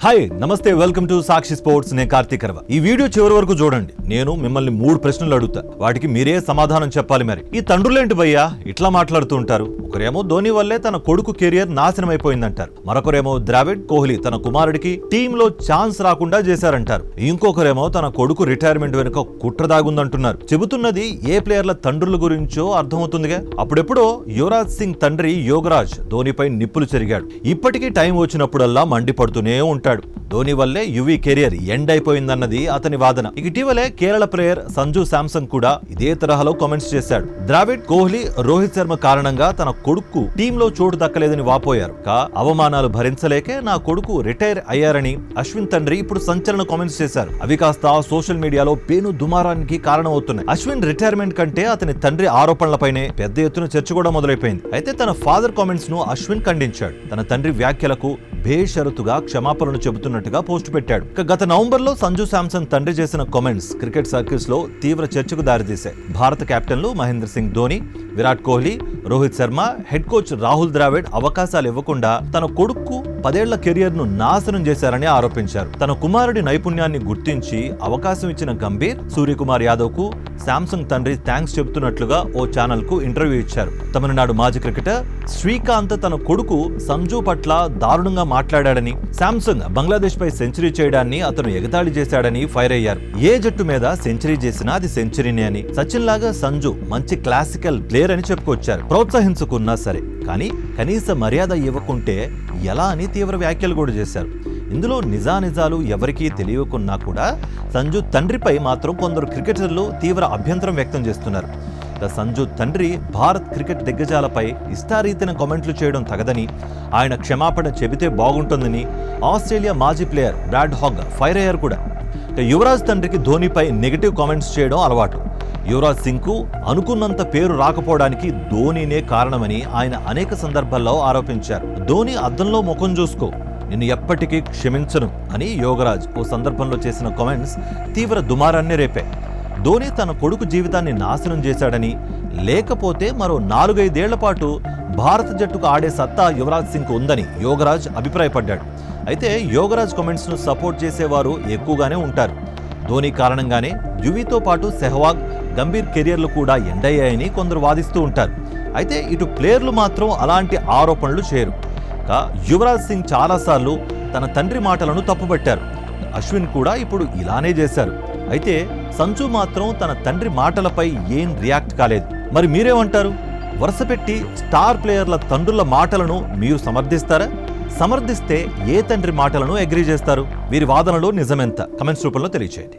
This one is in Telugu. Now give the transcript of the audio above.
హాయ్ నమస్తే, వెల్కమ్ టు సాక్షి స్పోర్ట్స్. నేను కార్తీక్ అర్వ. ఈ వీడియో చివరి వరకు చూడండి. నేను మిమ్మల్ని 3 ప్రశ్నలు అడుగుతా, వాటికి మీరే సమాధానం చెప్పాలి. మరి ఈ తండ్రులేంటి భయ్యా ఇట్లా మాట్లాడుతూ ఉంటారు? ఒకరేమో ధోని వల్లే తన కొడుకు కెరియర్ నాశనం అయిపోయిందంటారు, మరొకరేమో ద్రావిడ్ కోహ్లీ తన కుమారుడికి టీంలో ఛాన్స్ రాకుండా చేశారంటారు, ఇంకొకరేమో తన కొడుకు రిటైర్మెంట్ వెనుక కుట్ర దాగుందంటున్నారు. చెబుతున్నది ఏ ప్లేయర్ల తండ్రుల గురించో అర్థమవుతుందిగా. అప్పుడెప్పుడో యువరాజ్ సింగ్ తండ్రి యోగరాజ్ ధోనిపై నిప్పులు చెరిగాడు. ఇప్పటికీ టైం వచ్చినప్పుడల్లా మండిపడుతూనే ఉంటాడు. ధోని వల్లే యువి కెరియర్ ఎండ్ అయిపోయిందన్నది అతని వాదన. ఇటీవలే కేరళ ప్లేయర్ సంజు శాంసంగ్ కూడా ఇదే తరహాలో కామెంట్స్ చేశాడు. ద్రావిడ్, కోహ్లీ, రోహిత్ శర్మ కారణంగా తన కొడుకు టీంలో చోటు దక్కలేదని వాపోయారు. అవమానాలు భరించలేకే నా కొడుకు రిటైర్ అయ్యారని అశ్విన్ తండ్రి ఇప్పుడు సంచలన కామెంట్స్ చేశారు. అవి కాస్త సోషల్ మీడియాలో పేను దుమారానికి కారణమవుతున్నాయి. అశ్విన్ రిటైర్మెంట్ కంటే అతని తండ్రి ఆరోపణలపైనే పెద్ద ఎత్తున చర్చ కూడా మొదలైపోయింది. అయితే తన ఫాదర్ కామెంట్స్ ను అశ్విన్ ఖండించాడు. తన తండ్రి వ్యాఖ్యలకు బేషరతుగా క్షమాపణలు చెబుతున్నట్టుగా పోస్టు పెట్టాడు. గత నవంబర్లో సంజు శాంసన్ తండ్రి చేసిన కామెంట్స్ క్రికెట్ సర్కిల్స్ లో తీవ్ర చర్చకు దారితీశాయి. భారత కెప్టెన్లు మహేంద్ర సింగ్ ధోని, విరాట్ కోహ్లీ, రోహిత్ శర్మ, హెడ్ కోచ్ రాహుల్ ద్రావిడ్ అవకాశాలు ఇవ్వకుండా తన కొడుకు 10 ఏళ్ల కెరియర్ ను నాశనం చేశారని ఆరోపించారు. తన కుమారుడి నైపుణ్యాన్ని గుర్తించి అవకాశం ఇచ్చిన గంభీర్, సూర్యకుమార్ యాదవ్ కు శాంసంగ్ తండ్రి థ్యాంక్స్ చెబుతున్నట్లుగా ఓ ఛానల్ కు ఇంటర్వ్యూ ఇచ్చారు. తమిళనాడు మాజీ క్రికెటర్ శ్రీకాంత్ తన కొడుకు సంజు పట్ల దారుణంగా మాట్లాడాడని, శాంసంగ్ బంగ్లాదేశ్ పై సెంచరీ చేయడాన్ని అతను ఎగతాళి చేశాడని ఫైర్ అయ్యారు. ఏ జట్టు మీద సెంచరీ చేసినా అది సెంచరీనే అని, సచిన్ లాగా సంజు మంచి క్లాసికల్ ప్లేయర్ అని చెప్పుకొచ్చారు. ప్రోత్సహించుకున్నా సరే, కానీ కనీస మర్యాద ఇవ్వకుంటే ఎలా అని తీవ్ర వ్యాఖ్యలు కూడా చేశారు. ఇందులో నిజానిజాలు ఎవరికీ తెలియకున్నా కూడా సంజు తండ్రిపై మాత్రం కొందరు క్రికెటర్లు తీవ్ర అభ్యంతరం వ్యక్తం చేస్తున్నారు. సంజు తండ్రి భారత్ క్రికెట్ దిగ్గజాలపై ఇష్టారీతిన కామెంట్లు చేయడం తగదని, ఆయన క్షమాపణ చెబితే బాగుంటుందని ఆస్ట్రేలియా మాజీ ప్లేయర్ బ్రాడ్ హాగ్ ఫైర్ అయ్యారు కూడా. యువరాజ్ తండ్రికి ధోనిపై నెగిటివ్ కామెంట్స్ చేయడం అలవాటు. యువరాజ్ సింగ్ కు అనుకున్నంత పేరు రాకపోవడానికి ధోనినే కారణమని ఆయన అనేక సందర్భాల్లో ఆరోపించారు. ధోని అద్దంలో ముఖం చూసుకో, నిన్ను ఎప్పటికీ క్షమించను అని యువరాజ్ ఓ సందర్భంలో చేసిన కామెంట్స్ తీవ్ర దుమారాన్ని రేపాయి. ధోని తన కొడుకు జీవితాన్ని నాశనం చేశాడని, లేకపోతే మరో 4-5 ఏళ్ల పాటు భారత జట్టుకు ఆడే సత్తా యువరాజ్ సింగ్ ఉందని యోగరాజ్ అభిప్రాయపడ్డాడు. అయితే యోగరాజ్ కామెంట్స్ ను సపోర్ట్ చేసేవారు ఎక్కువగానే ఉంటారు. ధోని కారణంగానే యువితో పాటు సెహ్వాగ్, గంభీర్ కెరియర్లు కూడా ఎండ్ అయ్యాయని కొందరు వాదిస్తూ ఉంటారు. అయితే ఇటు ప్లేయర్లు మాత్రం అలాంటి ఆరోపణలు చేయరు. యువరాజ్ సింగ్ చాలాసార్లు తన తండ్రి మాటలను తప్పుపట్టారు. అశ్విన్ కూడా ఇప్పుడు ఇలానే చేశారు. అయితే సంజు మాత్రం తన తండ్రి మాటలపై ఏం రియాక్ట్ కాలేదు. మరి మీరేమంటారు? వరుసపెట్టి స్టార్ ప్లేయర్ల తండ్రుల మాటలను మీరు సమర్థిస్తారా? సమర్థిస్తే ఏ తండ్రి మాటలను అగ్రీ చేస్తారు? వీరి వాదనలో నిజమెంత? కమెంట్స్ రూపంలో తెలియచేయండి.